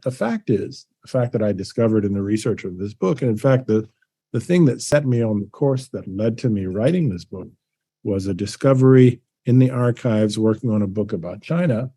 the fact that I discovered in the research of this book, and in fact, the thing that set me on the course that led to me writing this book was a discovery in the archives working on a book about China,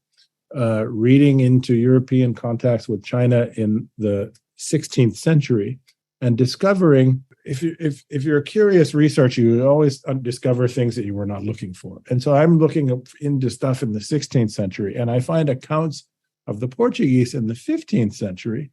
reading into European contacts with China in the 16th century and discovering, if you're a curious researcher, you always discover things that you were not looking for. And so I'm looking into stuff in the 16th century, and I find accounts of the Portuguese in the 15th century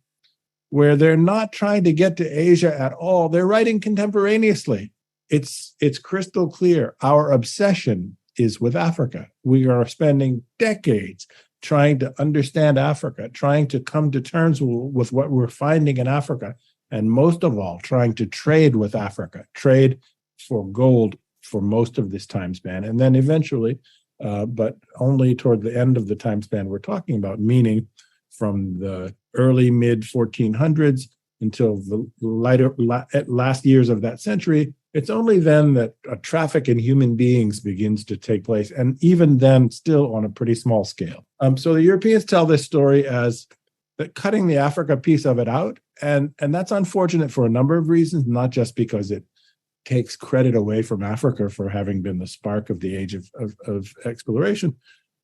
where they're not trying to get to Asia at all. They're writing contemporaneously. It's crystal clear. Our obsession is with Africa. We are spending decades trying to understand Africa, trying to come to terms with what we're finding in Africa, and most of all, trying to trade with Africa, trade for gold for most of this time span. And then eventually, but only toward the end of the time span we're talking about, meaning from the early mid-1400s until the last years of that century, it's only then that a traffic in human beings begins to take place, and even then still on a pretty small scale. So the Europeans tell this story as that cutting the Africa piece of it out, and that's unfortunate for a number of reasons, not just because it takes credit away from Africa for having been the spark of the age of exploration,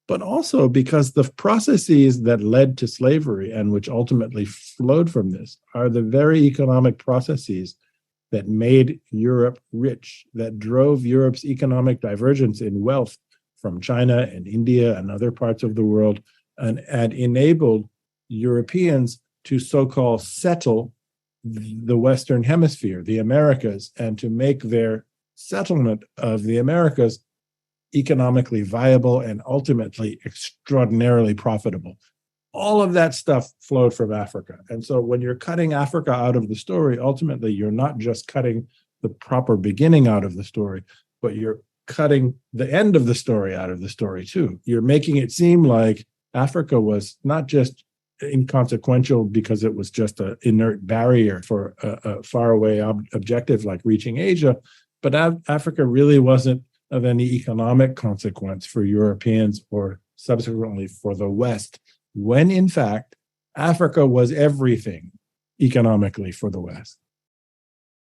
but also because the processes that led to slavery and which ultimately flowed from this are the very economic processes that made Europe rich, that drove Europe's economic divergence in wealth from China and India and other parts of the world, and enabled Europeans to so-called settle the Western Hemisphere, the Americas, and to make their settlement of the Americas economically viable and ultimately extraordinarily profitable. All of that stuff flowed from Africa. And so when you're cutting Africa out of the story, ultimately you're not just cutting the proper beginning out of the story, but you're cutting the end of the story out of the story too. You're making it seem like Africa was not just inconsequential because it was just an inert barrier for a faraway objective like reaching Asia, but Africa really wasn't of any economic consequence for Europeans or subsequently for the West, when in fact, Africa was everything economically for the West.